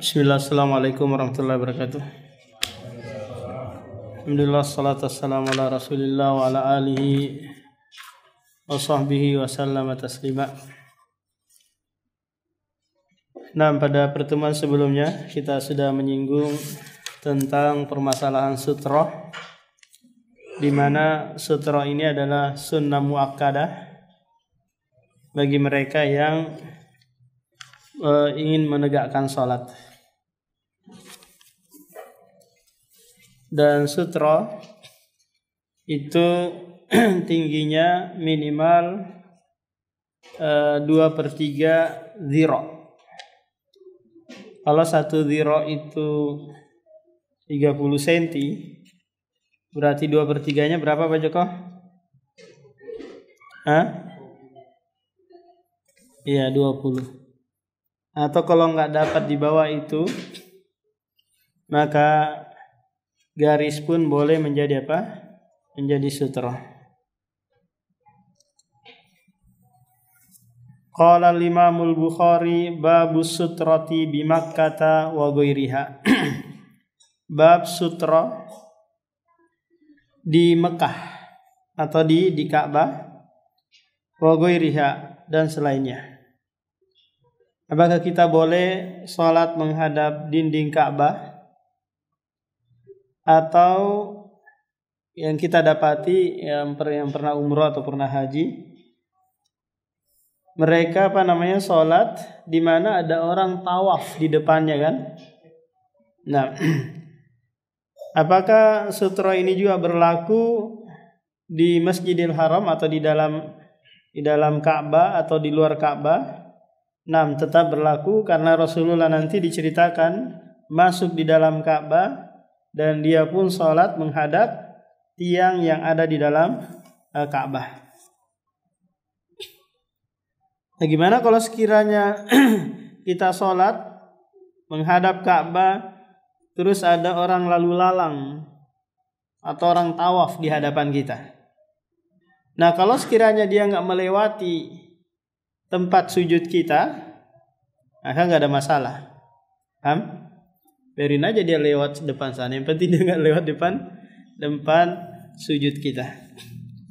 Bismillah, assalamualaikum warahmatullahi wabarakatuh. Alhamdulillah, salatu wassalamu ala rasulillah wa ala alihi wa sahbihi wa sallama taslima. Nah, pada pertemuan sebelumnya kita sudah menyinggung tentang permasalahan sutroh, di mana sutroh ini adalah sunnah muakkadah bagi mereka yang ingin menegakkan sholat. Dan sutra itu tingginya minimal 2/3 dhira. Kalau 1 dhira itu 30 cm, berarti 2/3-nya berapa Pak Joko? Iya, 20. Atau kalau nggak dapat di bawah itu, maka garis pun boleh menjadi apa? Menjadi sutra. Qala al-Imamul Bukhari babus sutrati bi Makkah wa ghairiha. Bab sutra di Mekah atau di Ka'bah, wa ghairiha, dan selainnya. Apakah kita boleh sholat menghadap dinding Ka'bah? Atau yang kita dapati yang pernah umrah atau pernah haji, mereka sholat di mana ada orang tawaf di depannya kan? Nah, apakah sutra ini juga berlaku di Masjidil Haram atau di dalam Ka'bah atau di luar Ka'bah? Nah, tetap berlaku karena Rasulullah nanti diceritakan masuk di dalam Ka'bah dan dia pun sholat menghadap tiang yang ada di dalam Ka'bah. Nah, gimana kalau sekiranya kita sholat menghadap Ka'bah, terus ada orang lalu lalang atau orang tawaf di hadapan kita? Nah, kalau sekiranya dia nggak melewati tempat sujud kita, maka nggak ada masalah. Biarin aja dia lewat depan sana. Yang penting dia nggak lewat depan sujud kita.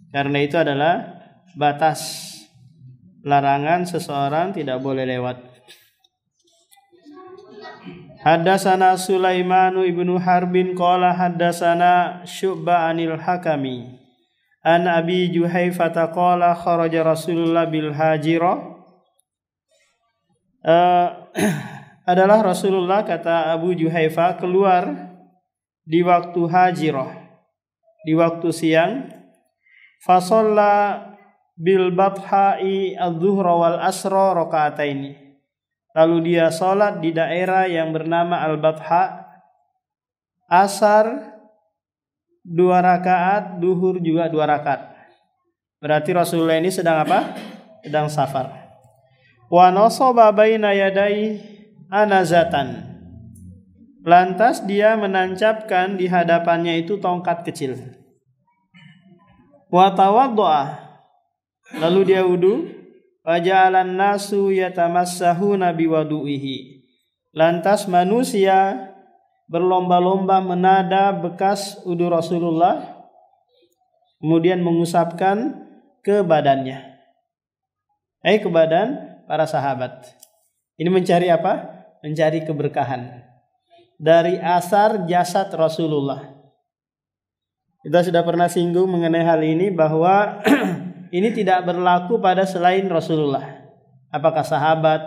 Karena itu adalah batas larangan seseorang tidak boleh lewat. Haddatsana Sulaimanu ibnu Harbin qala haddatsana Syu'bah anil Hakami an Abi Juhaifah qala kharaja Rasulullah bil Hajirah. Adalah Rasulullah, kata Abu Juhaifah, keluar di waktu Hajirah, di waktu siang. Fasalla bil bathai adzuhra wal asra rakaataini. Lalu dia salat di daerah yang bernama Al-Batha, asar 2 rakaat, duhur juga 2 rakaat. Berarti Rasulullah ini sedang apa? Sedang safar. Wa nasaba baina yadai anazatan. Lantas dia menancapkan di hadapannya itu tongkat kecil. Wa tawaddaa. Lalu dia wudu. Faja'alan nasu yatamassahuna biwadu'ihi. Lantas manusia berlomba-lomba menada bekas wudu Rasulullah, kemudian mengusapkan ke badannya. Ke badan para sahabat. Ini mencari apa? Mencari keberkahan dari asar jasad Rasulullah. Kita sudah pernah singgung mengenai hal ini bahwa ini tidak berlaku pada selain Rasulullah. Apakah sahabat,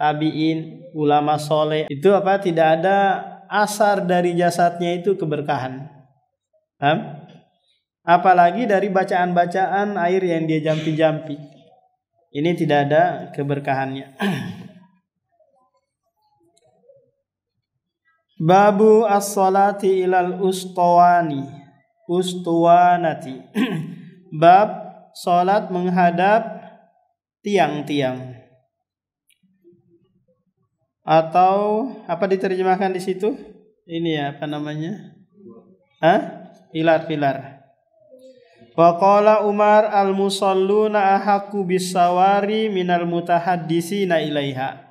tabi'in, ulama soleh, itu tidak ada asar dari jasadnya itu keberkahan. Apalagi dari bacaan-bacaan air yang dia jampi-jampi. Ini tidak ada keberkahannya. Babu as-salati ilal ustuwanati. Bab salat menghadap tiang-tiang. Atau apa diterjemahkan di situ? Ini ya, Pilar-pilar. Wa qala Umar al-musalluna ahaqqu bis-sawari minal mutahaddisina ilaiha.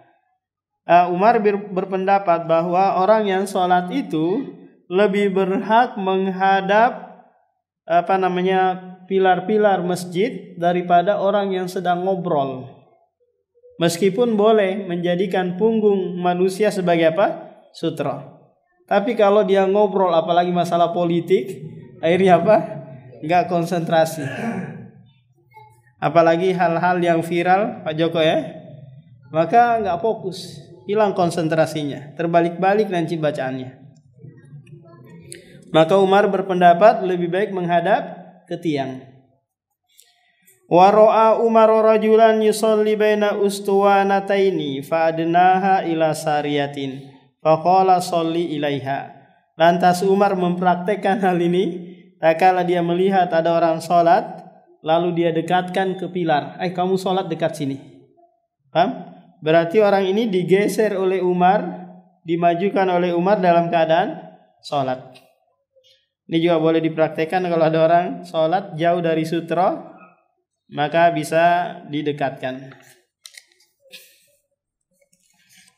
Umar berpendapat bahwa orang yang sholat itu lebih berhak menghadap pilar-pilar masjid daripada orang yang sedang ngobrol. Meskipun boleh menjadikan punggung manusia sebagai sutra. Tapi kalau dia ngobrol apalagi masalah politik, akhirnya Enggak konsentrasi. Apalagi hal-hal yang viral Pak Joko ya. Maka enggak fokus, hilang konsentrasinya, terbalik-balik nanti bacaannya. Maka Umar berpendapat lebih baik menghadap ke tiang. Wa ra'a Umar rajulan yusalli baina ustuwanataini fa adnaha ila sariyatin faqala sholli ilaiha. Lantas Umar mempraktekkan hal ini tatkala dia melihat ada orang salat lalu dia dekatkan ke pilar. Kamu salat dekat sini. Paham? Berarti orang ini digeser oleh Umar, dimajukan oleh Umar dalam keadaan salat. Ini juga boleh dipraktekkan kalau ada orang sholat jauh dari sutra, maka bisa didekatkan.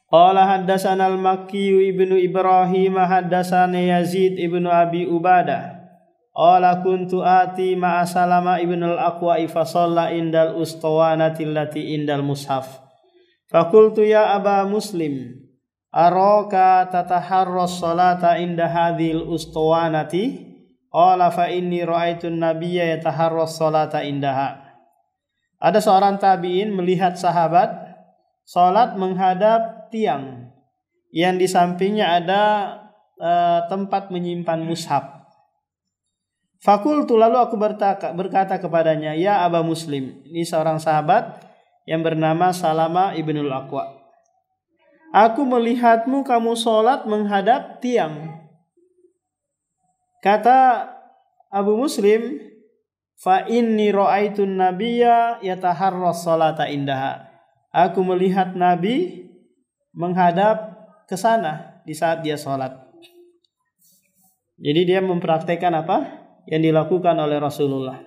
Qala haddatsana al-Makki ibnu Ibrahim haddatsana Yazid ibnu Abi Ubadah. Qala kuntu ati ma'a Salama ibnu al-Aqwa fa shalla indal ustuwanati allati indal mushaf. Faqultu ya Aba Muslim, araka tataharras salata inda hadhil ustuwanati? Qala fa inni ra'aitun nabiyya yataharras salata indaha. Ada seorang tabi'in melihat sahabat salat menghadap tiang yang di sampingnya ada tempat menyimpan mushaf. Fakultu, lalu aku berkata kepadanya, ya Aba Muslim. Ini seorang sahabat yang bernama Salama ibnul Aqwa. Aku melihatmu kamu sholat menghadap tiang. Kata Abu Muslim, fa inni ra'aitun nabiyya yataharras salata indaha. Aku melihat Nabi menghadap ke sana di saat dia sholat. Jadi dia mempraktekkan apa yang dilakukan oleh Rasulullah.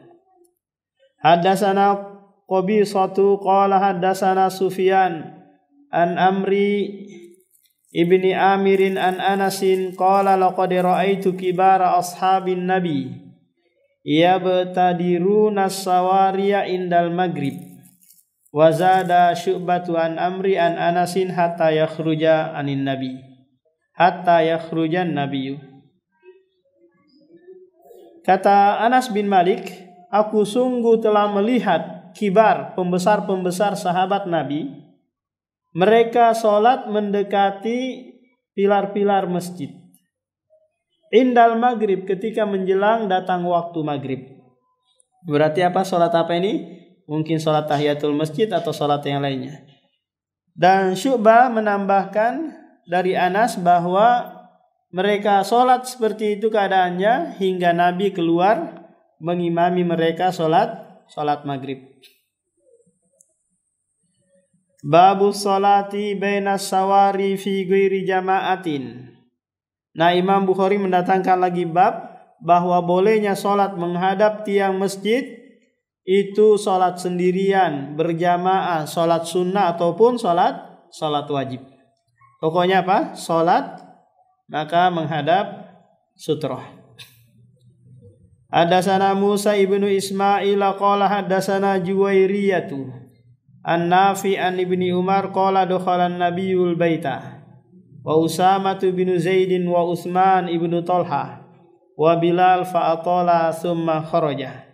Haddatsana Qabisatu qala haddatsana Sufyan an Amri ibni Amirin an Anasin qala laqad ra'aitu kibara ashabin nabi yabtadiruna sawariya indal maghrib wa zada Syu'batu an Amri an Anasin hatta yakhruja anin nabi hatta yakhrujan nabiyyu. Kata Anas bin Malik, aku sungguh telah melihat kibar, pembesar-pembesar sahabat Nabi. Mereka sholat mendekati pilar-pilar masjid. Indal maghrib, ketika menjelang datang waktu maghrib. Berarti apa? Sholat apa ini? Mungkin sholat tahiyatul masjid atau sholat yang lainnya. Dan Syu'bah menambahkan dari Anas bahwa mereka sholat seperti itu keadaannya hingga Nabi keluar mengimami mereka sholat maghrib. Babu sholati baina sawari fi ghairi jama'atin. Nah, Imam Bukhari mendatangkan lagi bab bahwa bolehnya sholat menghadap tiang masjid itu sholat sendirian, berjamaah, sholat sunnah ataupun sholat wajib. Pokoknya apa? Sholat maka menghadap sutroh. Haddatsana Musa ibnu Ismail qala haddatsana Juwairiyatu an-Nafi an ibni Umar qala dakhala an-nabiyul baita wa Usamah bin Zaidin wa Utsman ibnu Talha wa Bilal fa atala thumma kharaja.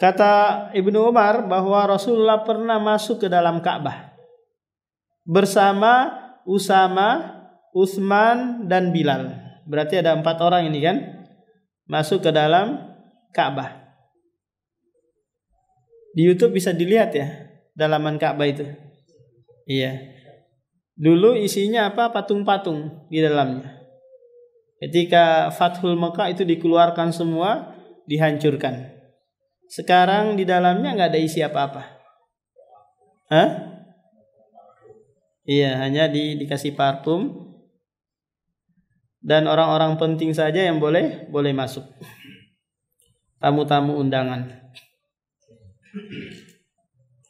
Kata Ibnu Umar bahwa Rasulullah pernah masuk ke dalam Ka'bah bersama Usamah, Utsman dan Bilal. Berarti ada 4 orang ini kan masuk ke dalam Ka'bah. Di YouTube bisa dilihat ya dalaman Ka'bah itu. Iya. Dulu isinya apa? Patung-patung di dalamnya. Ketika Fathul Makkah itu dikeluarkan semua, dihancurkan. Sekarang di dalamnya nggak ada isi apa-apa. Hah? Iya, hanya dikasih parfum. Dan orang-orang penting saja yang boleh masuk. Tamu-tamu undangan.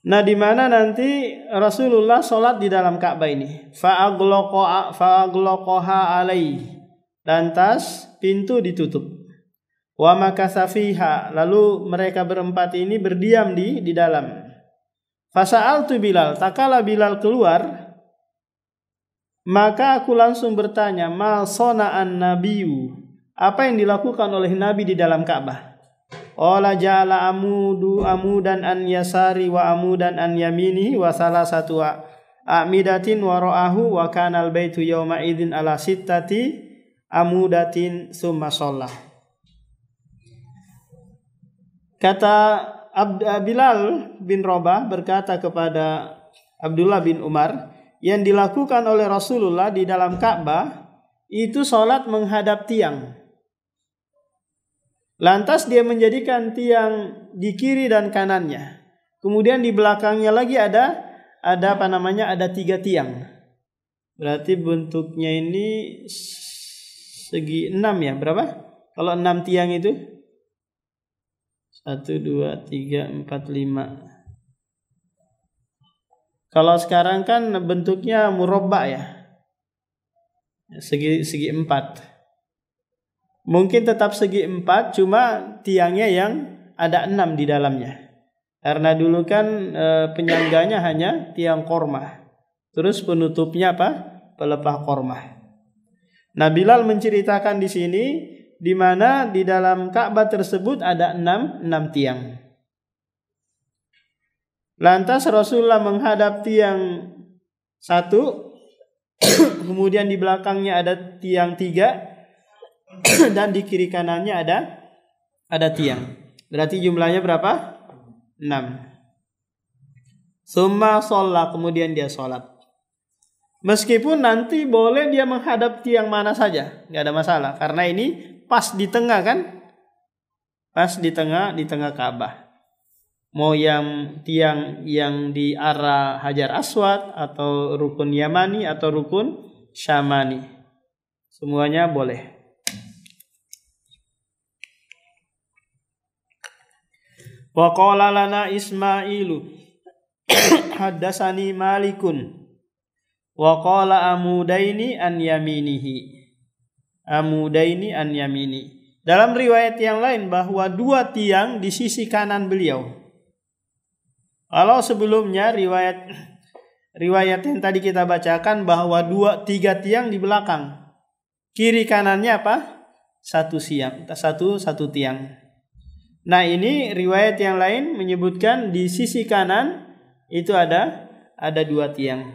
Nah, di mana nanti Rasulullah sholat di dalam Ka'bah ini. Fa'agloqoha alaih. Lantas pintu ditutup. Wa makatha fiha. Lalu mereka berempat ini berdiam di dalam. Fasa'altu Bilal. Takala Bilal keluar, maka aku langsung bertanya, ma sona'an nabiyu. Apa yang dilakukan oleh Nabi di dalam Ka'bah? Qala ja'ala amudan an yasari wa amudan an yamini wa salasatu amidatin wa ra'ahu wa kana al-baitu yawma idzin ala sittati amudatin summa shalla. Kata Bilal bin Rabah berkata kepada Abdullah bin Umar, yang dilakukan oleh Rasulullah di dalam Ka'bah itu salat menghadap tiang. Lantas dia menjadikan tiang di kiri dan kanannya. Kemudian di belakangnya lagi ada 3 tiang. Berarti bentuknya ini segi 6 ya. Berapa? Kalau 6 tiang itu 1, 2, 3, 4, 5. Kalau sekarang kan bentuknya murabba ya. Segi 4. Mungkin tetap segi 4, cuma tiangnya yang ada 6 di dalamnya. Karena dulu kan penyangganya hanya tiang korma. Terus penutupnya apa? Pelepah korma. Nah, Bilal menceritakan di sini di mana di dalam Ka'bah tersebut ada 6 tiang. Lantas Rasulullah menghadap tiang 1, kemudian di belakangnya ada tiang 3. Dan di kiri kanannya ada tiang. Berarti jumlahnya berapa? 6. Summa shalla, kemudian dia sholat. Meskipun nanti boleh dia menghadap tiang mana saja, nggak ada masalah. Karena ini pas di tengah kan? Pas di tengah Ka'bah. Mau yang tiang yang di arah Hajar Aswad atau rukun Yamani atau rukun Syamani, semuanya boleh. Wa qala lana Ismailu haddatsani Malikun wa qala amudaini an yamini. Dalam riwayat yang lain bahwa 2 tiang di sisi kanan beliau. Kalau sebelumnya riwayat yang tadi kita bacakan bahwa 3 tiang di belakang. Kiri kanannya apa? 1 tiang. Nah, ini riwayat yang lain menyebutkan di sisi kanan itu ada 2 tiang.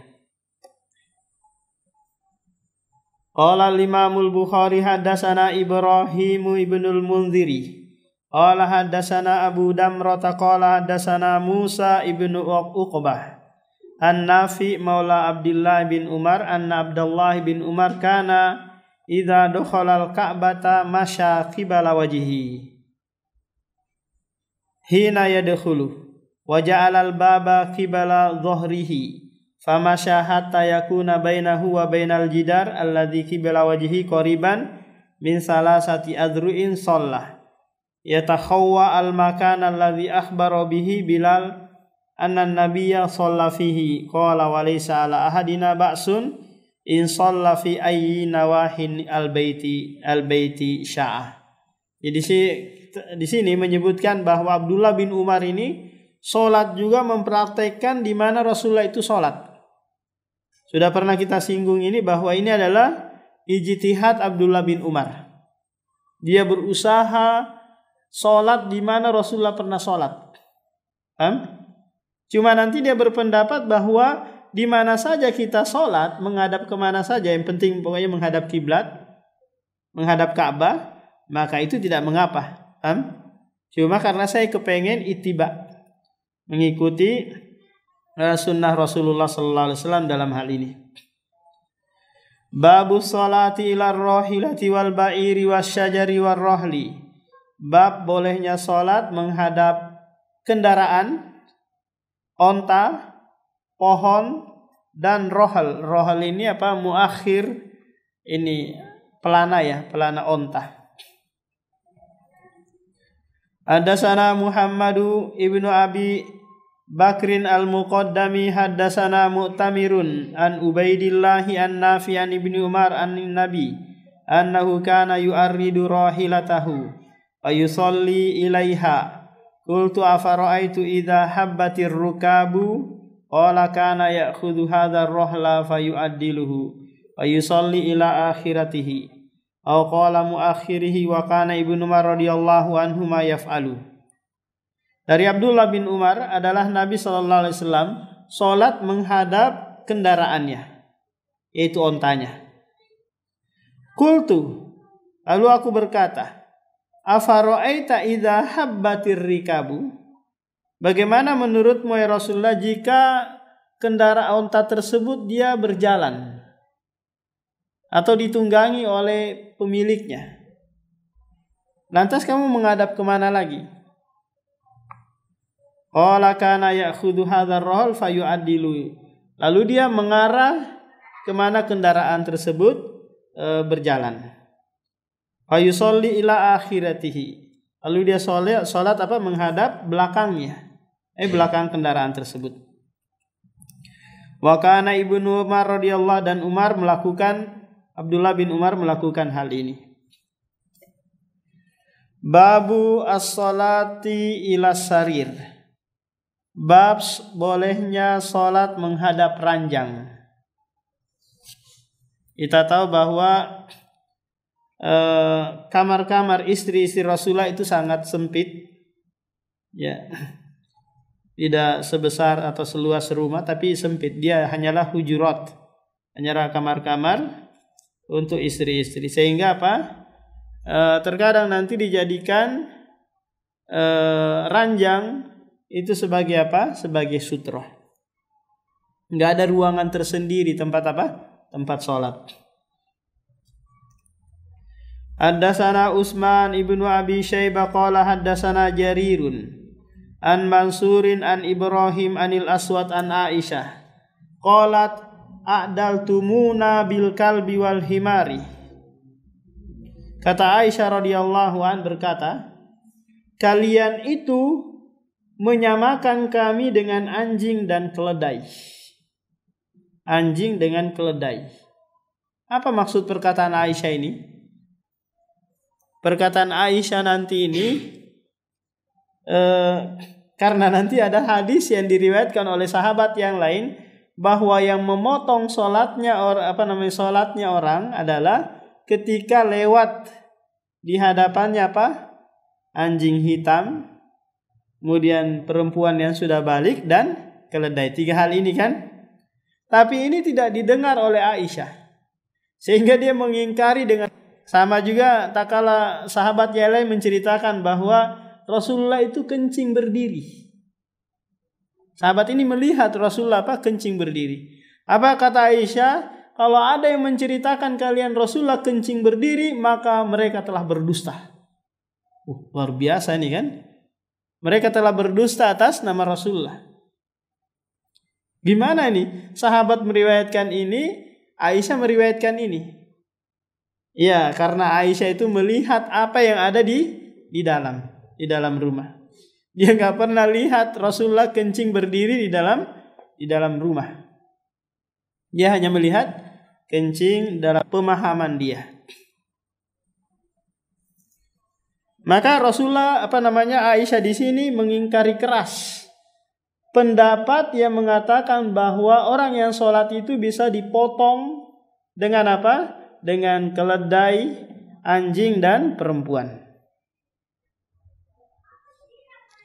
Qala al-Imamul Bukhari haddatsana Ibrahim ibnul Munziri. Qala haddatsana Abu Damrah qala haddatsana Musa ibnu Uqbah. An-Nafi maula Abdullah bin Umar anna Abdullah bin Umar kana idza dakhala al-Ka'bata masya qibala wajhihi. Hina yadkhulu wa ja'ala al-baba qibala dhahrihi famasha hatta yakuna bainahu wa bainal jidar alladhi qibala wajhihi qariban min salasati adru'in shallah yatakhawwa al-makan alladhi akhbara bihi Bilal anna an-nabiyya shalla fihi qala wa laysa ala ahadina ba'sun in shalla fi ayyi nawahin al-baiti sya'ah. Jadi di sini menyebutkan bahwa Abdullah bin Umar ini sholat juga mempraktekkan di mana Rasulullah itu sholat. Sudah pernah kita singgung ini bahwa ini adalah ijtihad Abdullah bin Umar. Dia berusaha sholat di mana Rasulullah pernah sholat. Cuma nanti dia berpendapat bahwa di mana saja kita sholat, menghadap kemana saja, yang penting pokoknya menghadap kiblat, menghadap Ka'bah, maka itu tidak mengapa. Cuma karena saya kepengen ittiba, mengikuti sunnah Rasulullah sallallahu alaihi wasallam dalam hal ini. Babu sholati ila rohilati wal ba'iri wasyajari wal rohli. Bab bolehnya sholat menghadap kendaraan, onta, pohon, dan rohal. Rohal ini apa? Muakhir, ini pelana ya, pelana onta. Haddatsana Muhammadu ibnu Abi Bakrin al-Muqaddami haddatsana Mu'tamirun an Ubaidillahi an Nafi' an Ibnu Umar an Nabi annahu kana yu'arridu rahilatahu wa yusalli ilaiha. Qultu afara'aitu idza habbatir rukabu qala kana ya'khudhu hadha ar-rahla fayu'addiluhu wa yusalli ila akhiratihi aw qala muakhirihi wa kana Ibnu Umar radhiyallahu anhu ma yaf'alu. Dari Abdullah bin Umar adalah Nabi SAW sholat menghadap kendaraannya, yaitu ontanya. Qultu, lalu aku berkata, afara'aita idza habbatir rikabu? Bagaimana menurutmu ya Rasulullah jika kendaraan onta tersebut dia berjalan atau ditunggangi oleh pemiliknya? Lantas kamu menghadap kemana lagi? Qala kana ya'khudhu hadzal rahl fayu'addilu. Lalu dia mengarah kemana kendaraan tersebut berjalan. Fayusalli ila akhiratihi. Lalu dia salat menghadap belakangnya, belakang kendaraan tersebut. Wa kana Ibnu Umar radhiyallahu dan Abdullah bin Umar melakukan hal ini. Babu as-salati ila sarir. Bab bolehnya salat menghadap ranjang. Kita tahu bahwa kamar-kamar istri-istri Rasulullah itu sangat sempit, ya, tidak sebesar atau seluas rumah, tapi sempit. Dia hanyalah hujurat, hanyalah kamar-kamar untuk istri-istri. Sehingga terkadang nanti dijadikan ranjang itu sebagai sebagai sutroh. Enggak ada ruangan tersendiri tempat tempat sholat. Haddatsana Utsman ibnu Abi Syaibah qala haddatsana Jarirun an Mansurin an Ibrahim anil Aswad an Aisyah qalat a'daltumuna bil kalbi wal himari. Kata Aisyah radhiyallahu an berkata, kalian itu menyamakan kami dengan anjing dan keledai. Anjing dengan keledai. Apa maksud perkataan Aisyah ini? Perkataan Aisyah nanti ini karena nanti ada hadis yang diriwayatkan oleh sahabat yang lain bahwa yang memotong sholatnya orang adalah ketika lewat di hadapannya anjing hitam, kemudian perempuan yang sudah balik dan keledai. 3 hal ini kan. Tapi ini tidak didengar oleh Aisyah, sehingga dia mengingkari dengan sama juga tak kala sahabat yang lain menceritakan bahwa Rasulullah itu kencing berdiri. Sahabat ini melihat Rasulullah kencing berdiri. Apa kata Aisyah? Kalau ada yang menceritakan kalian Rasulullah kencing berdiri, maka mereka telah berdusta. Luar biasa ini kan. Mereka telah berdusta atas nama Rasulullah. Gimana ini? Sahabat meriwayatkan ini, Aisyah meriwayatkan ini. Ya, karena Aisyah itu melihat apa yang ada di dalam rumah. Dia nggak pernah lihat Rasulullah kencing berdiri di dalam rumah. Dia hanya melihat kencing dalam pemahaman dia. Maka Rasulullah Aisyah di sini mengingkari keras pendapat yang mengatakan bahwa orang yang sholat itu bisa dipotong dengan dengan keledai, anjing dan perempuan.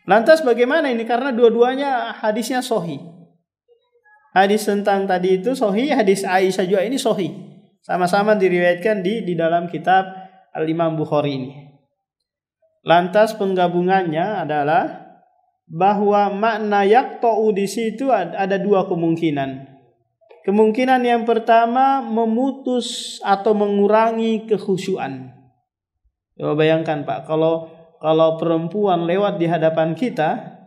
Lantas bagaimana ini? Karena dua-duanya hadisnya sahih. Hadis tentang tadi itu sahih, hadis Aisyah juga ini sahih. Sama-sama diriwayatkan di dalam kitab Al-Imam Bukhari ini. Lantas penggabungannya adalah bahwa makna yaqta'u di situ ada 2 kemungkinan. Kemungkinan yang pertama memutus atau mengurangi kekhusyuan. Coba bayangkan Pak, kalau perempuan lewat di hadapan kita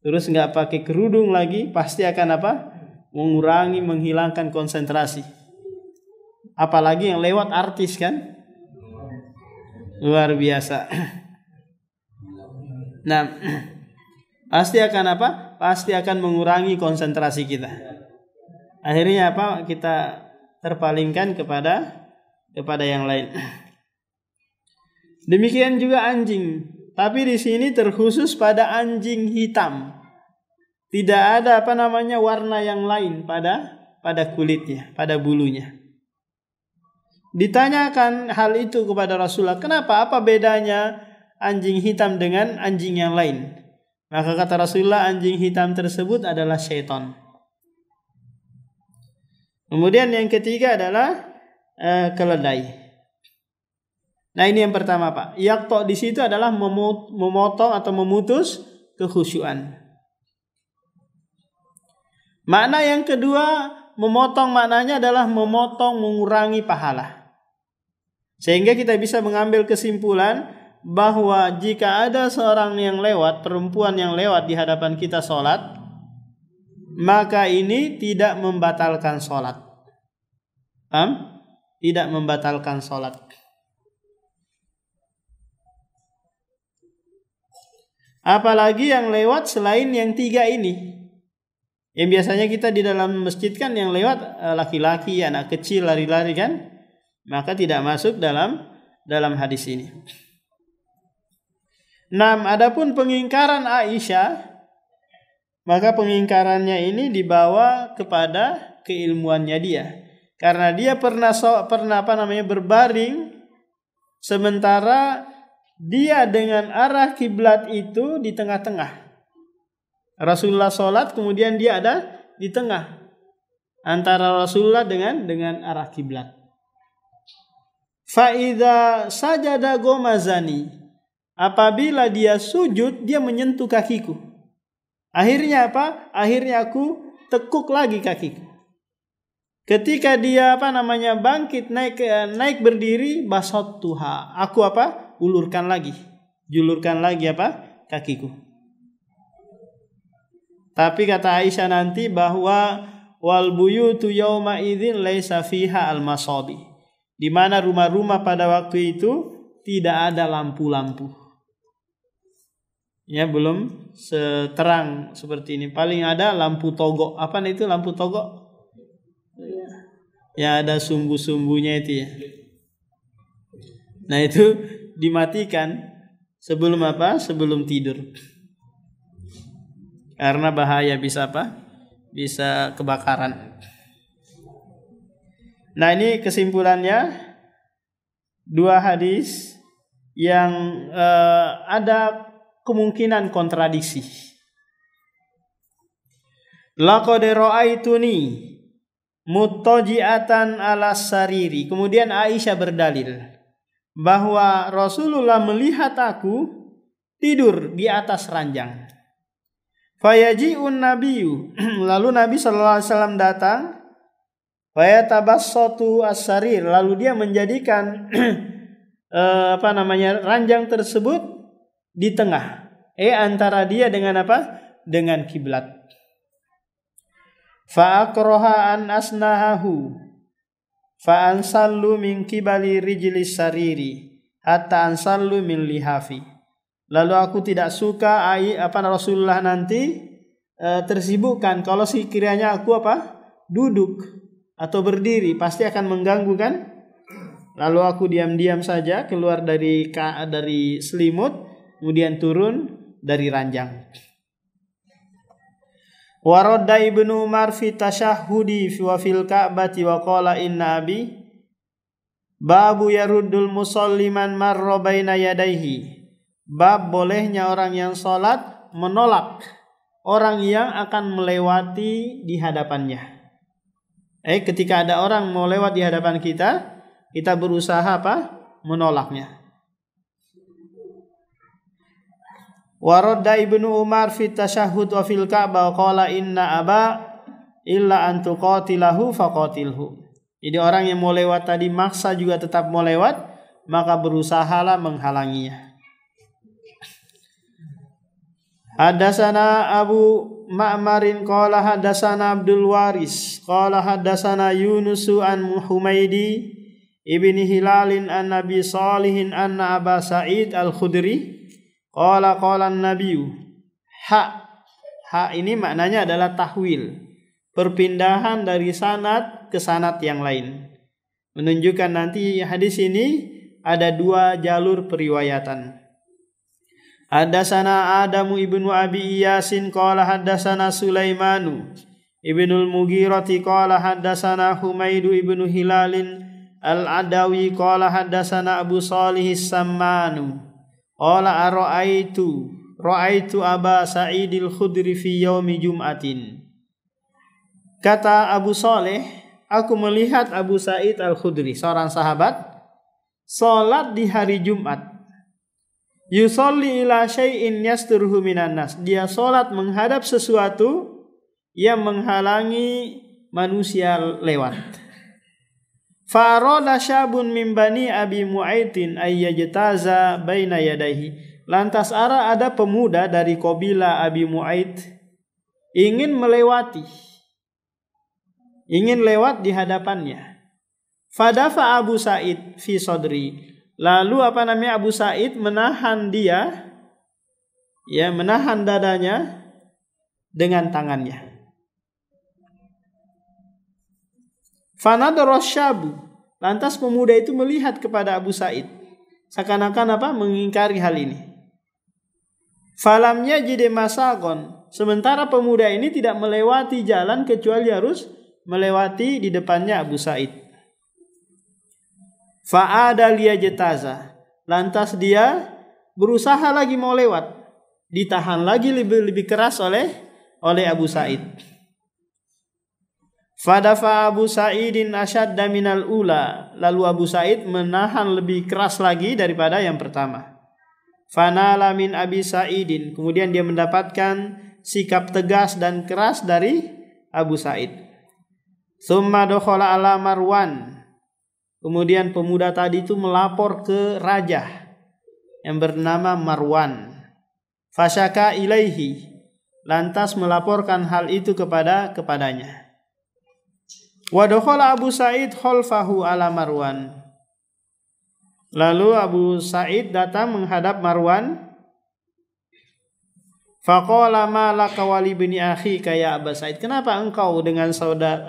terus nggak pakai kerudung lagi, pasti akan mengurangi, menghilangkan konsentrasi. Apalagi yang lewat artis kan, luar biasa. Nah, Pasti akan apa? Pasti akan mengurangi konsentrasi kita. Akhirnya apa? Kita terpalingkan kepada yang lain. Demikian juga anjing. Tapi di sini terkhusus pada anjing hitam. Tidak ada warna yang lain pada kulitnya, pada bulunya. Ditanyakan hal itu kepada Rasulullah, kenapa? Apa bedanya anjing hitam dengan anjing yang lain? Maka kata Rasulullah, anjing hitam tersebut adalah syaitan. Kemudian yang ketiga adalah keledai. Nah, ini yang pertama, Pak. Yaqta di situ adalah memotong atau memutus kekhusyuan. Makna yang kedua, memotong maknanya adalah memotong, mengurangi pahala. Sehingga kita bisa mengambil kesimpulan bahwa jika ada seorang yang lewat, perempuan yang lewat di hadapan kita sholat, maka ini tidak membatalkan sholat. Paham? Tidak membatalkan sholat. Apalagi yang lewat selain yang tiga ini. Yang biasanya kita di dalam masjid kan yang lewat laki-laki, anak kecil, lari-lari kan. Maka tidak masuk dalam hadis ini. 6. Adapun pengingkaran Aisyah, maka pengingkarannya ini dibawa kepada keilmuannya dia. Karena dia pernah berbaring sementara dia dengan arah kiblat itu di tengah-tengah. Rasulullah sholat, kemudian dia ada di tengah antara Rasulullah dengan arah kiblat. Fa'idha sajada gomazani, apabila dia sujud, dia menyentuh kakiku. Akhirnya apa? Akhirnya aku tekuk lagi kakiku. Ketika dia bangkit naik berdiri, basattuha, aku julurkan lagi kakiku. Tapi kata Aisyah nanti bahwa wal buyutu yauma idzin laisa fiha al-masabi, di mana rumah-rumah pada waktu itu tidak ada lampu-lampu. Ya, belum seterang seperti ini. Paling ada lampu togok. Apa itu lampu togok? Ya, ada sumbu-sumbunya itu ya. Nah, itu dimatikan sebelum Sebelum tidur. Karena bahaya bisa bisa kebakaran. Nah, ini kesimpulannya, dua hadis yang ada kemungkinan kontradiksi. Laqad ra'aituni muttaji'atan ala sariri. Kemudian Aisyah berdalil bahwa Rasulullah melihat aku tidur di atas ranjang. Fayaji'un nabiyyu, lalu Nabi sallallahu alaihi wasallam datang. Fayatabassatu as-sarir, lalu dia menjadikan ranjang tersebut di tengah, antara dia dengan dengan kiblat. Fa akraha an asnahahu fa ansallu min kibali rijlis sariri hatta ansallu min lihafi. Lalu aku tidak suka Rasulullah nanti tersibukkan kalau sekiranya aku duduk atau berdiri, pasti akan mengganggu kan? Lalu aku diam-diam saja keluar dari selimut, kemudian turun dari ranjang. Waradda Ibnu Umar fi tasyahhudi wa fil Ka'bati wa qala inna abi babu yaruddul musalliman marra baina yadayhi. Bab bolehnya orang yang salat menolak orang yang akan melewati di hadapannya. Ketika ada orang mau lewat di hadapan kita, kita berusaha menolaknya. Waradda Ibnu Umar fi tasyahhud wa fil Ka'bah qala inna aba illa an tuqatilahu faqatilhu. Jadi orang yang mau lewat tadi maksa juga tetap mau lewat, maka berusahalah menghalanginya. Hadasana Abu Ma'marin qala hadasana Abdul Waris qala hadasana Yunusu an Humaydi ibni Hilalin an Nabi Salihin anna Aba Sa'id al-Khudri qala an-nabiyyu Ha ini maknanya adalah tahwil, perpindahan dari sanad ke sanad yang lain. Menunjukkan nanti hadis ini ada dua jalur periwayatan. Haddatsana Adamu ibnu Abi Iyasin qala haddatsana Sulaimanu ibnul Mughirati qala haddatsana Humaidu ibnu Hilalin al-Adawi qala haddatsana Abu Shalih as-Sammanu qala ra'aitu Aba Sa'idil Khudri fi yaumi Jum'atin. Kata Abu Shalih, aku melihat Abu Sa'id Al-Khudri, seorang sahabat, salat di hari Jumat. Yusolli ila syai'in yasturuhu minan nas. Dia salat menghadap sesuatu yang menghalangi manusia lewat. Fa'arada syabun min bani Abi Mu'aitin ayyajtaza baina yadayhi. Lantas ada pemuda dari kabilah Abi Mu'ait ingin lewat di hadapannya. Fadafa Abu Sa'id fi sodri. Lalu Abu Sa'id menahan dadanya dengan tangannya. Fanadara syabu. Lantas pemuda itu melihat kepada Abu Sa'id, seakan-akan mengingkari hal ini. Falamnya jide masagon. Sementara pemuda ini tidak melewati jalan kecuali harus melewati di depannya Abu Sa'id. Fa'ada liyajtaza. Lantas dia berusaha lagi mau lewat, ditahan lagi lebih keras oleh Abu Sa'id. Fadafa Abu Sa'idin asyadda minal ula. Lalu Abu Sa'id menahan lebih keras lagi daripada yang pertama. Fanala min Abi Sa'idin. Kemudian dia mendapatkan sikap tegas dan keras dari Abu Sa'id. Tsumma dakhala ala Marwan. Kemudian pemuda tadi itu melapor ke raja yang bernama Marwan. Fasyaka ilaihi. Lantas melaporkan hal itu kepadanya. Wa dakhala Abu Sa'id khalfahu ala Marwan. Lalu Abu Sa'id datang menghadap Marwan. Faqala ma laka wa li ibni akhika ya Abu Sa'id. Kenapa engkau dengan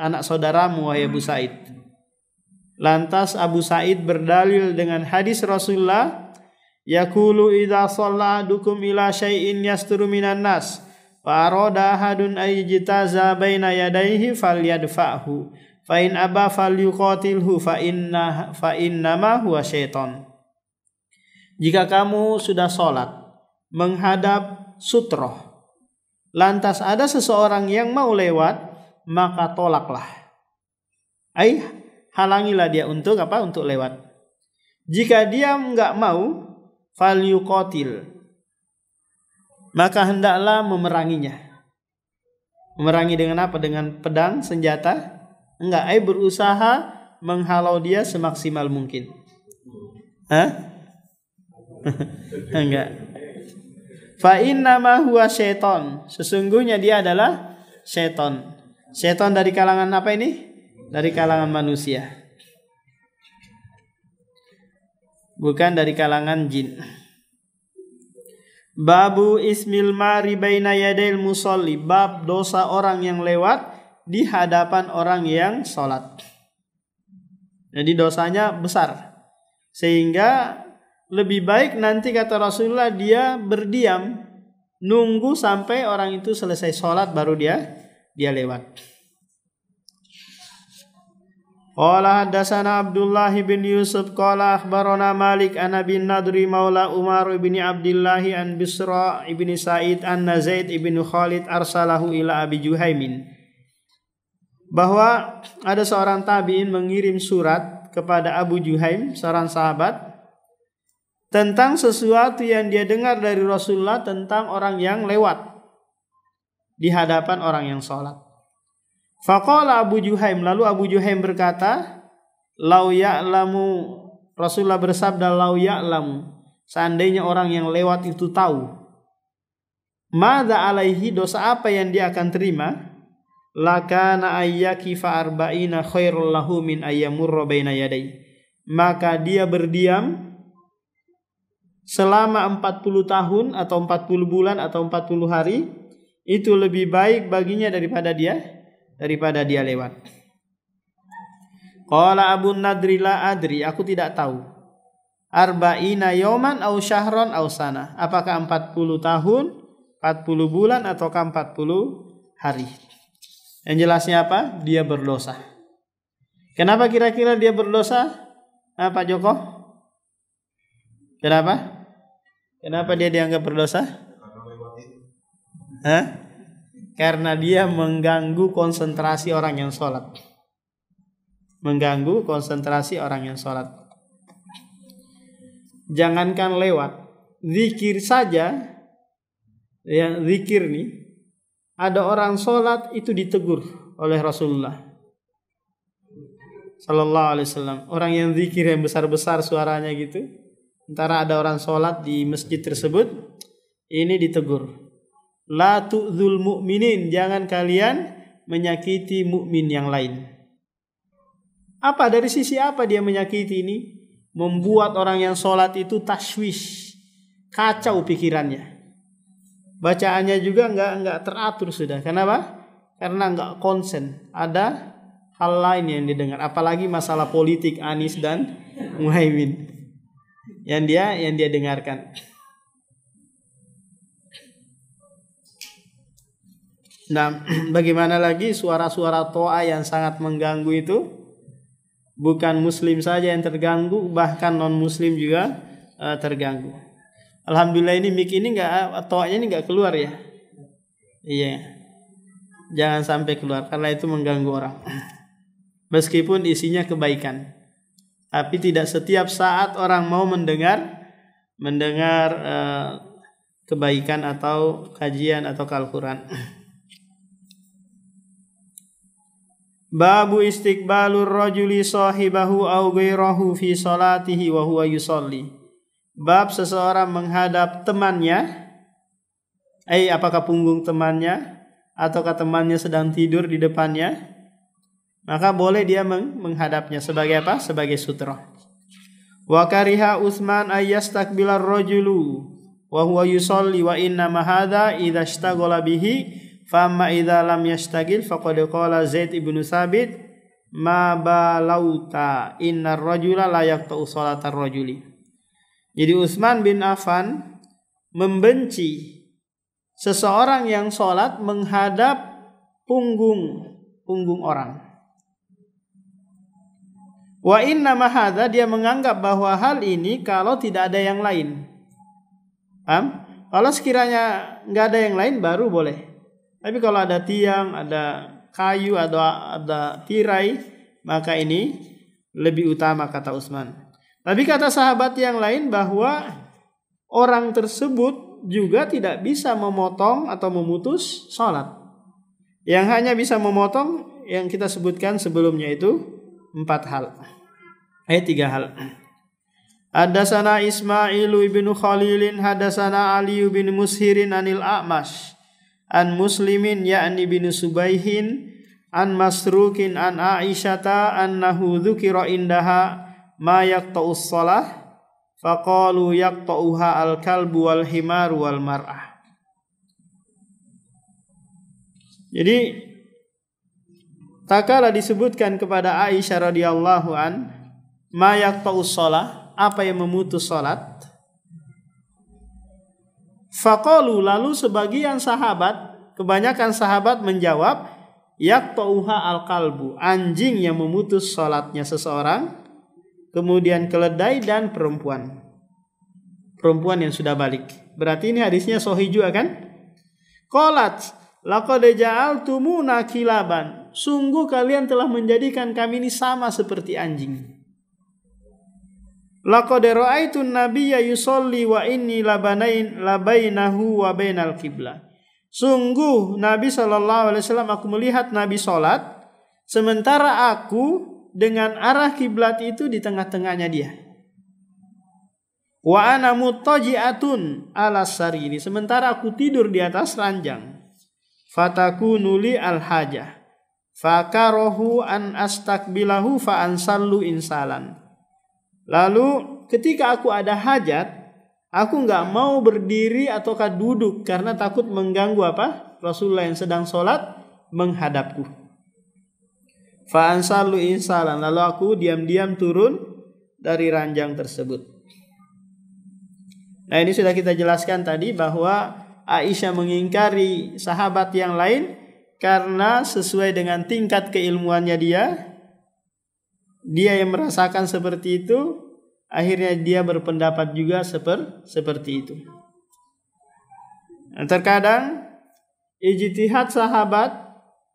anak saudaramu wahai Abu Sa'id? Lantas Abu Sa'id berdalil dengan hadis Rasulullah, yaqulu idza shalla ahadukum ila syai'in yasturu minan nas fa arada ahadun ayyajtaza baina yadayhi falyadfa'hu. Fa in aba falyuqatilhu fa innama huwa syaiton. Jika kamu sudah sholat menghadap sutroh, lantas ada seseorang yang mau lewat, maka tolaklah. Halangilah dia untuk lewat. Jika dia enggak mau, falyuqatil, maka hendaklah memeranginya. Memerangi dengan apa? Dengan pedang, senjata? Enggak, berusaha menghalau dia semaksimal mungkin. Enggak. Fa innama huwa syaiton. Sesungguhnya dia adalah syaiton. Syaiton dari kalangan apa ini? Dari kalangan manusia. Bukan dari kalangan jin. Babu ismil mari baina yadail musalli. Bab dosa orang yang lewat di hadapan orang yang sholat. Jadi dosanya besar, sehingga lebih baik nanti kata Rasulullah dia berdiam, nunggu sampai orang itu selesai sholat baru dia lewat. Qala haddatsana Abdullah bin Yusuf qala akhbarana Malik an bin Nadri maula Umar bin Abdullah an Bisra bin Sa'id an Zaid bin Khalid arsalahu ila Abi Juhaimin. Bahwa ada seorang tabi'in mengirim surat kepada Abu Juhaim, seorang sahabat, tentang sesuatu yang dia dengar dari Rasulullah tentang orang yang lewat di hadapan orang yang sholat. Faqala Abu Juhaim, lalu Abu Juhaim berkata, lau ya'lamu, Rasulullah bersabda, lau ya'lamu, seandainya orang yang lewat itu tahu, madza alaihi, dosa apa yang dia akan terima, lakana ayyaki fa arba'ina khairul lahu min ayyamurra baina yadai, maka dia berdiam selama 40 tahun atau 40 bulan atau 40 hari, itu lebih baik baginya daripada dia lewat. Qala Abu Nadri la adri, aku tidak tahu. Arba'ina yawman aw syahron aw sana. Apakah 40 tahun, 40 bulan ataukah 40 hari? Yang jelasnya apa? Dia berdosa. Kenapa kira-kira dia berdosa? Pak Joko? Kenapa? Kenapa dia dianggap berdosa? Karena dia mengganggu konsentrasi orang yang sholat. Mengganggu konsentrasi orang yang sholat. Jangankan lewat, zikir saja, ya zikir nih, ada orang sholat itu ditegur oleh Rasulullah Sallallahu Alaihi Wasallam. Orang yang zikir yang besar-besar suaranya gitu, antara ada orang sholat di masjid tersebut, ini ditegur. La tu'dzul mu'minin, jangan kalian menyakiti mukmin yang lain. Apa, dari sisi apa dia menyakiti ini? Membuat orang yang sholat itu tashwish, kacau pikirannya. Bacaannya juga nggak teratur sudah. Kenapa? Karena nggak konsen. Ada hal lain yang didengar. Apalagi masalah politik Anies dan Muhaimin yang dia dengarkan. Nah, bagaimana lagi suara-suara toa yang sangat mengganggu itu? Bukan muslim saja yang terganggu, bahkan non muslim juga terganggu. Alhamdulillah ini mic ini toanya ini nggak keluar ya. Iya. Jangan sampai keluar karena itu mengganggu orang. Meskipun isinya kebaikan. Tapi tidak setiap saat orang mau mendengar kebaikan atau kajian atau Al-Qur'an. Babu istiqbalur rajuli sahibahu au ghairahu fi salatihi wa huwa yusalli. Bab seseorang menghadap temannya, apakah punggung temannya ataukah temannya sedang tidur di depannya, maka boleh dia menghadapnya sebagai apa? Sebagai sutra. Wa kariha Utsman ayyastakbilar rajulu wa huwa yusalli wa inna ma hadza idza ishtaghala bihi famma idza lam yashtagil faqad qala Zaid ibnu Sabit ma balauta innar rajula la yaqta'u salatar rajuli. Jadi Utsman bin Affan membenci seseorang yang sholat menghadap punggung orang. Wa inna ma hadza, dia menganggap bahwa hal ini kalau tidak ada yang lain. Paham? Kalau sekiranya nggak ada yang lain baru boleh. Tapi kalau ada tiang, ada kayu, ada tirai, maka ini lebih utama kata Utsman. Tapi kata sahabat yang lain bahwa orang tersebut juga tidak bisa memotong atau memutus sholat. Yang hanya bisa memotong yang kita sebutkan sebelumnya itu 4 hal. 3 hal. Hadasana Ismailu ibnu Khalilin, hadasana Ali bin Mushirin anil A'mash an Muslimin ya'ni bin Subaihin an Masrukin an Aisyata annahu dzukira indaha ma yaqta'us shalah faqalu yaqta'uha al-kalbu wal himaru wal mar'ah. Jadi tak kala disebutkan kepada Aisyah radhiyallahu an ma yaqta'us shalah, apa yang memutus salat. Faqalu, lalu sebagian sahabat, kebanyakan sahabat menjawab yaqta'uha al-qalbu, anjing yang memutus salatnya seseorang, kemudian keledai dan perempuan yang sudah balik. Berarti ini hadisnya sahih juga kan? Qalat laqad ja'altumuna kilaban, sungguh kalian telah menjadikan kami ini sama seperti anjing. Laqad ra'aitun nabiyya yusolli wa inni labainahu wa bainal qiblah. Sungguh Nabi SAW, aku melihat Nabi sholat, sementara aku dengan arah kiblat itu di tengah-tengahnya dia. Wa ana muttaji'atun ala sariri, sementara aku tidur di atas ranjang. Fatakunu li al-hajah fakarahu an astakbilahu fa ansallu insalan. Lalu ketika aku ada hajat, Aku nggak mau berdiri ataukah duduk karena takut mengganggu apa? Rasulullah yang sedang sholat menghadapku. Fa ansalu insalan, lalu aku diam-diam turun dari ranjang tersebut. Nah, ini sudah kita jelaskan tadi bahwa Aisyah mengingkari sahabat yang lain karena sesuai dengan tingkat keilmuannya dia yang merasakan seperti itu, akhirnya dia berpendapat juga seperti itu. Nah, terkadang ijtihad sahabat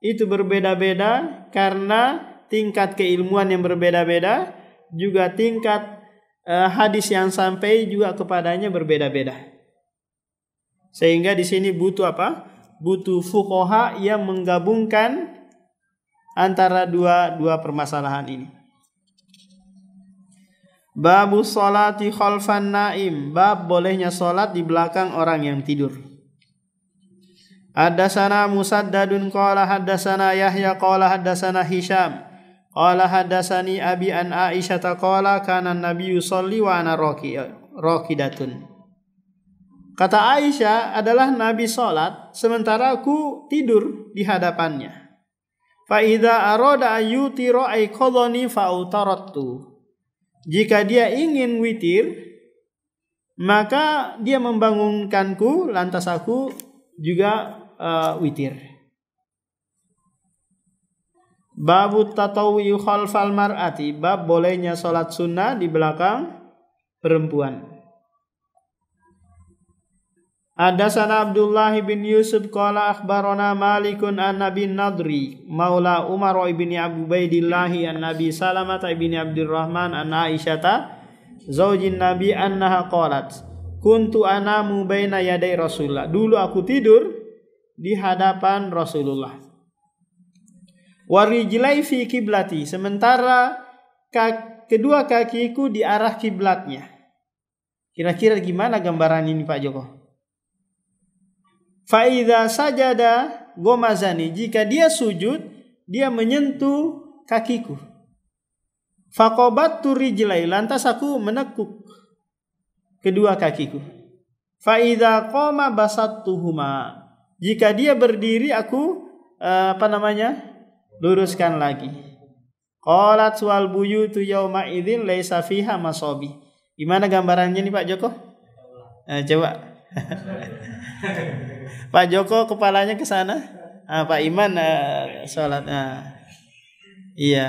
itu berbeda-beda karena tingkat keilmuan yang berbeda-beda, juga tingkat hadis yang sampai juga kepadanya berbeda-beda. Sehingga di sini butuh apa? Butuh fuqaha yang menggabungkan antara dua permasalahan ini. Babu sholati khalfan naim, bab bolehnya sholat di belakang orang yang tidur. Haddatsana Musaddadun qala haddatsana Yahya qala haddatsana Hisham qala haddatsani abi an Aisyah qala kana an-nabiyyu sholli wa ana raqidatun. Kata Aisyah adalah Nabi sholat sementara aku tidur di hadapannya. Fa idza arada ayyutira ay qadhani fa utarattu. Jika dia ingin witir, maka dia membangunkanku, lantas aku juga witir. Babu tatawwi khalfal mar'ati, bab bolehnya sholat sunnah di belakang perempuan. Haddatsana Abdullah bin Yusuf qala akhbarana Malikun an Nabi Nadri maula Umar ibn Ubaidillah an Nabi Salamah ibn Abdurrahman an Aisyata zaujin Nabi annaha qalat kuntu anamu baina yaday Rasulullah. Dulu aku tidur di hadapan Rasulullah. Warijlai fi kiblati, sementara kedua kakiku di arah kiblatnya. Kira-kira gimana gambaran ini Pak Joko? Fa idza sajada gomazani, jika dia sujud dia menyentuh kakiku. Faqabattu rijlai, lantas aku menekuk kedua kakiku. Fa idza qama basattuhuma, jika dia berdiri aku luruskan lagi. Qalat wal buyutu yauma idzin laisa fiha masabi. Gimana gambarannya nih Pak Joko? Coba. Pak Joko kepalanya ke sana. Pak Iman sholat. Iya.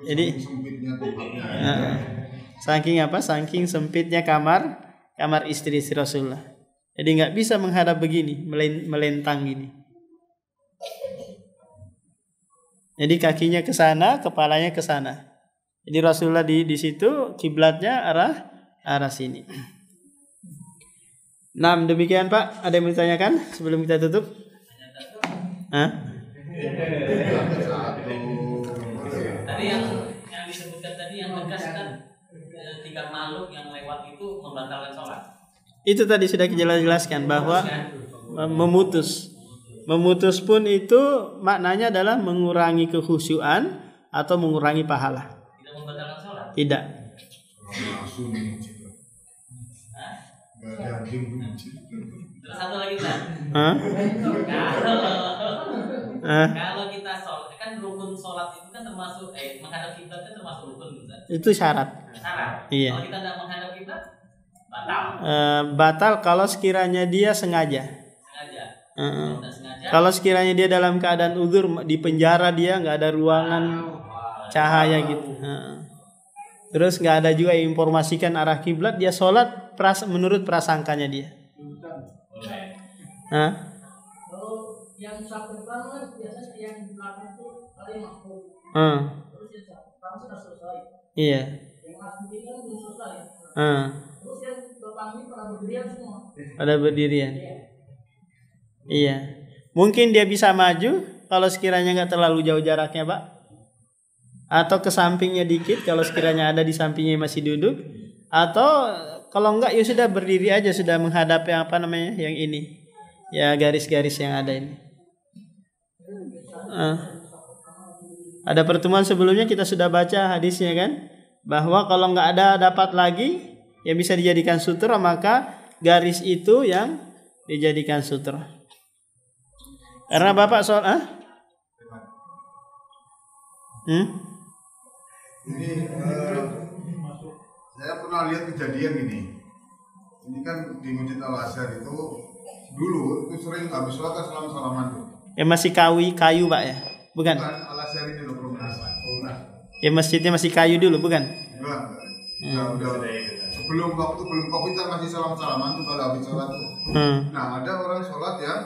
Jadi saking apa? Saking sempitnya kamar istri Rasulullah. Jadi nggak bisa menghadap begini, melentang gini. Jadi kakinya ke sana, kepalanya ke sana. Jadi Rasulullah di situ, kiblatnya arah sini. Nah, demikian Pak. Ada yang mau ditanyakan sebelum kita tutup? Tadi yang disebutkan tadi yang tegas kan ketika makhluk yang lewat itu membatalkan sholat. Itu tadi sudah jelaskan bahwa memutus pun itu maknanya adalah mengurangi kekhusyuan atau mengurangi pahala. Tidak membatalkan sholat. Tidak. Terus satu lagi kan? Kalau kita sholat kan rukun sholat itu kan termasuk menghadap kiblat kan termasuk rukun kan? Itu syarat. Iya. Kalau kita tidak menghadap kiblat batal. Batal kalau sekiranya dia sengaja. Kalau sekiranya dia dalam keadaan uzur di penjara, dia nggak ada ruangan cahaya gitu. Terus nggak ada juga yang informasikan arah kiblat, dia sholat menurut prasangkanya dia. Kalau yang sakit banget biasanya yang di belakang itu paling makhluk. Terus yang sakit sudah selesai. Iya. Yang asli kan belum selesai. Terus yang belakang ini pada berdirian semua. Pada berdirian. Iya. Mungkin dia bisa maju kalau sekiranya nggak terlalu jauh jaraknya, Pak. Atau ke sampingnya dikit kalau sekiranya ada di sampingnya masih duduk. Atau kalau enggak ya sudah berdiri aja, sudah menghadap yang yang ini. Ya garis-garis yang ada ini. Ada pertemuan sebelumnya kita sudah baca hadisnya kan, bahwa kalau enggak ada dapat lagi yang bisa dijadikan sutra, maka garis itu yang dijadikan sutra. Karena Bapak sholat, Ini saya pernah lihat kejadian ini. Ini kan di Masjid Al Azhar itu dulu itu sering habis sholat kan salam-salaman tuh. Ya masih kayu Pak ya, bukan? Bukan Al Azhar ini loh promenade. Ya masjidnya masih kayu dulu, bukan? Enggak. Udah. Sebelum Covid kan masih salam-salaman tuh kalau habis sholat tuh. Nah ada orang sholat yang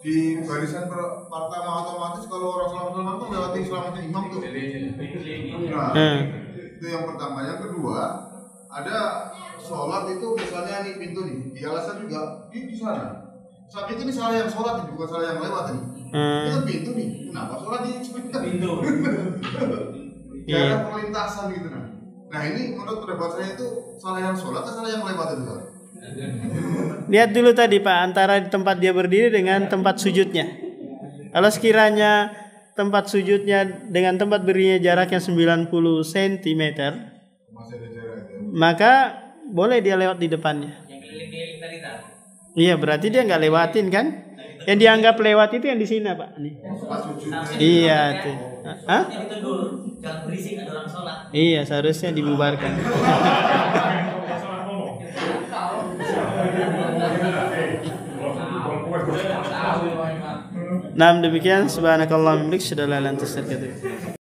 di barisan pertama otomatis kalau orang salam-salaman tuh lewati selamatnya imam tuh. Nah, itu yang pertama. Yang kedua, ada sholat itu misalnya nih pintu nih, di alasan juga di sana. Saat itu nih salah yang sholat, bukan salah yang lewat nih. Itu pintu nih, kenapa sholat di pintu? Karena perlintasan gitu nah. Nah ini menurut pendapat saya itu salah yang sholat atau salah yang lewat itu? Lihat dulu tadi Pak, antara tempat dia berdiri dengan tempat sujudnya. Kalau sekiranya tempat sujudnya dengan tempat berdirinya jaraknya 90 cm, maka boleh dia lewat di depannya. Iya, berarti dia nggak lewatin kan? Yang dianggap lewat itu yang di sini Pak. Nih. Iya tuh. Hah? Iya, seharusnya dibubarkan. Nah, demikian subhanakallahumma wa bihamdika asyhadu an la ilaha illa anta astaghfiruka wa atubu ilaik.